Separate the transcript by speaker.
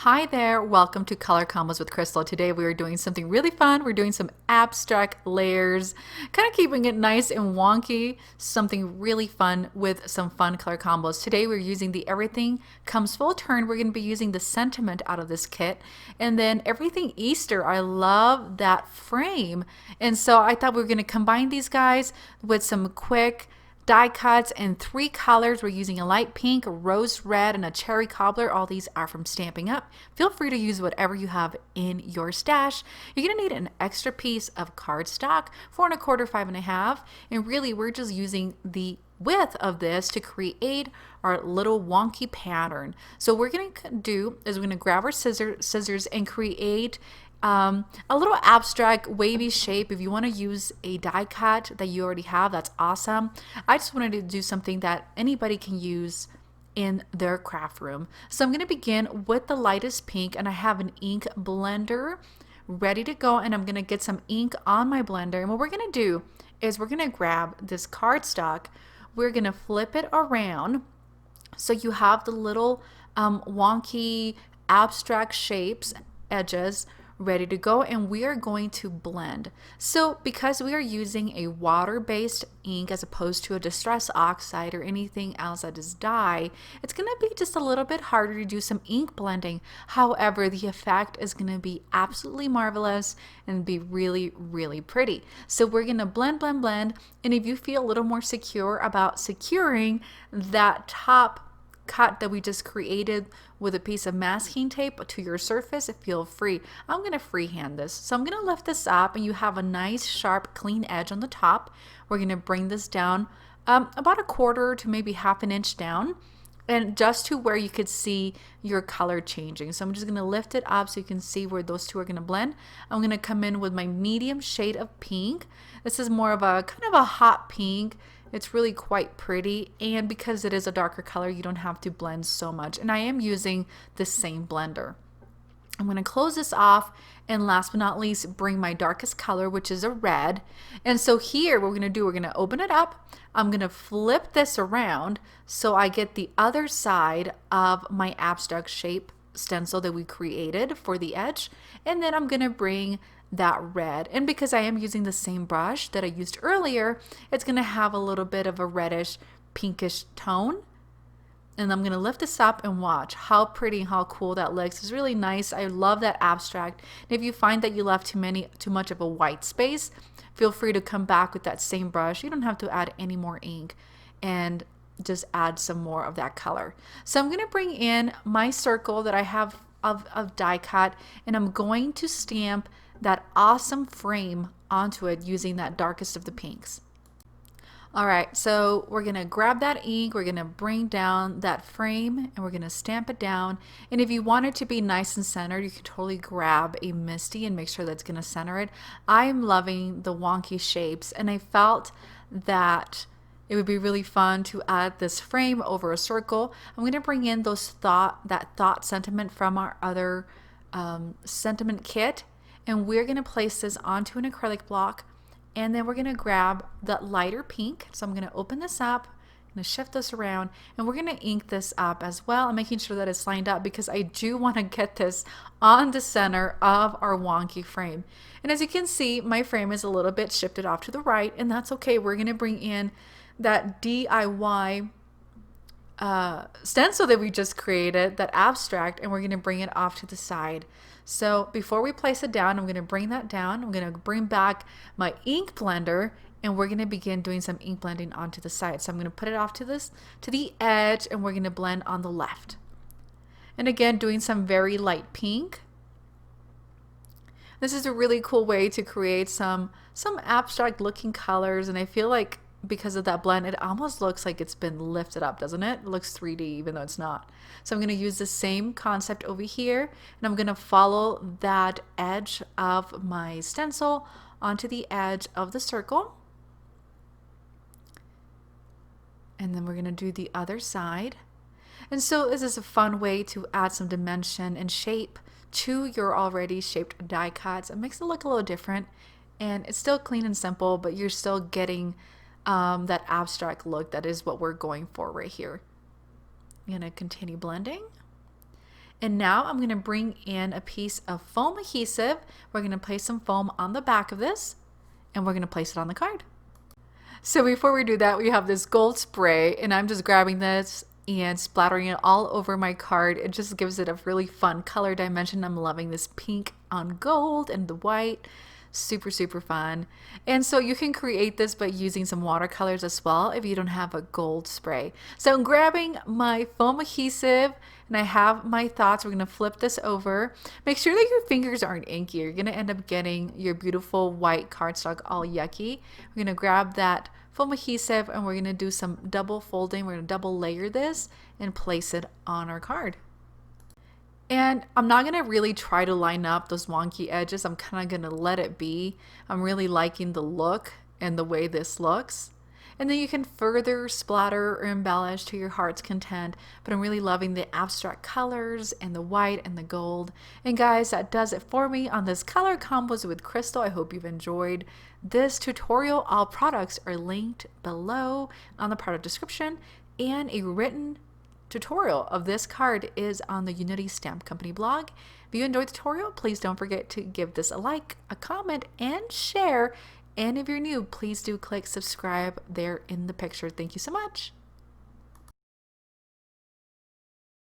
Speaker 1: Hi there, welcome to Color Combos with Crystal. Today we are doing something really fun. We're doing some abstract layers, kind of keeping it nice and wonky, something really fun with some fun color combos. Today we're using the Everything Comes Full Turn. We're going to be using the sentiment out of this kit. And then Everything Easter, I love that frame. And so I thought we were going to combine these guys with some quick die cuts in 3 colors. We're using a light pink, a rose red, and a cherry cobbler. All these are from Stampin' Up. Feel free to use whatever you have in your stash. You're gonna need an extra piece of cardstock, 4 1/4, 5 1/2, and really we're just using the width of this to create our little wonky pattern. So what we're gonna do is we're gonna grab our scissors and create a little abstract wavy shape. If you want to use a die cut that you already have, that's awesome. I just wanted to do something that anybody can use in their craft room. So I'm going to begin with the lightest pink, and I have an ink blender ready to go, and I'm going to get some ink on my blender. And what we're going to do is we're going to grab this cardstock, we're going to flip it around so you have the little wonky abstract shapes, edges ready to go, and we are going to blend. So because we are using a water-based ink as opposed to a distress oxide or anything else that is dye, it's going to be just a little bit harder to do some ink blending. However, the effect is going to be absolutely marvelous and be really, really pretty. So we're going to blend, blend, blend, and if you feel a little more secure about securing that top cut that we just created with a piece of masking tape to your surface, feel free. I'm going to freehand this. So I'm going to lift this up, and you have a nice sharp clean edge on the top. We're going to bring this down about 1/4 to maybe 1/2 inch down, and just to where you could see your color changing. So I'm just going to lift it up so you can see where those two are going to blend. I'm going to come in with my medium shade of pink. This is more of a kind of a hot pink. It's really quite pretty, and because it is a darker color, you don't have to blend so much. And I am using the same blender. I'm going to close this off, and last but not least, bring my darkest color, which is a red. And so here, what we're going to do, we're going to open it up. I'm going to flip this around so I get the other side of my abstract shape stencil that we created for the edge. And then I'm going to bring that red, and because I am using the same brush that I used earlier, it's going to have a little bit of a reddish pinkish tone. And I'm going to lift this up and watch how pretty and how cool that looks. It's really nice. I love that abstract. And if you find that you left too much of a white space, feel free to come back with that same brush. You don't have to add any more ink, and just add some more of that color. So I'm going to bring in my circle that I have of die cut, and I'm going to stamp that awesome frame onto it using that darkest of the pinks. All right, so we're gonna grab that ink, we're gonna bring down that frame, and we're gonna stamp it down. And if you want it to be nice and centered, you can totally grab a Misty and make sure that's gonna center it. I am loving the wonky shapes, and I felt that it would be really fun to add this frame over a circle. I'm gonna bring in that thought sentiment from our other sentiment kit, and we're going to place this onto an acrylic block, and then we're going to grab that lighter pink. So I'm going to open this up, I'm going to shift this around, and we're going to ink this up as well. I'm making sure that it's lined up because I do want to get this on the center of our wonky frame. And as you can see, my frame is a little bit shifted off to the right, and that's okay. We're going to bring in that DIY stencil that we just created, that abstract, and we're going to bring it off to the side. So before we place it down, I'm going to bring that down. I'm going to bring back my ink blender, and we're going to begin doing some ink blending onto the side. So I'm going to put it off to the edge, and we're going to blend on the left. And again, doing some very light pink. This is a really cool way to create some abstract looking colors, and I feel like because of that blend, it almost looks like it's been lifted up, doesn't it? It looks 3D even though it's not. So I'm going to use the same concept over here, and I'm going to follow that edge of my stencil onto the edge of the circle. And then we're going to do the other side. And so this is a fun way to add some dimension and shape to your already shaped die cuts. It makes it look a little different, and it's still clean and simple, but you're still getting that abstract look. That is what we're going for right here. I'm going to continue blending. And now I'm going to bring in a piece of foam adhesive. We're going to place some foam on the back of this, and we're going to place it on the card. So before we do that, we have this gold spray, and I'm just grabbing this and splattering it all over my card. It just gives it a really fun color dimension. I'm loving this pink on gold and the white. Super, super fun. And so you can create this by using some watercolors as well if you don't have a gold spray. So I'm grabbing my foam adhesive and I have my thoughts. We're going to flip this over. Make sure that your fingers aren't inky. You're going to end up getting your beautiful white cardstock all yucky. We're going to grab that foam adhesive and we're going to do some double folding. We're going to double layer this and place it on our card. And I'm not going to really try to line up those wonky edges. I'm kind of going to let it be. I'm really liking the look and the way this looks. And then you can further splatter or embellish to your heart's content. But I'm really loving the abstract colors and the white and the gold. And guys, that does it for me on this color combos with crystal. I hope you've enjoyed this tutorial. All products are linked below on the product description, and a written tutorial of this card is on the Unity Stamp Company blog. If you enjoyed the tutorial, please don't forget to give this a like, a comment, and share. And if you're new, please do click subscribe there in the picture. Thank you so much.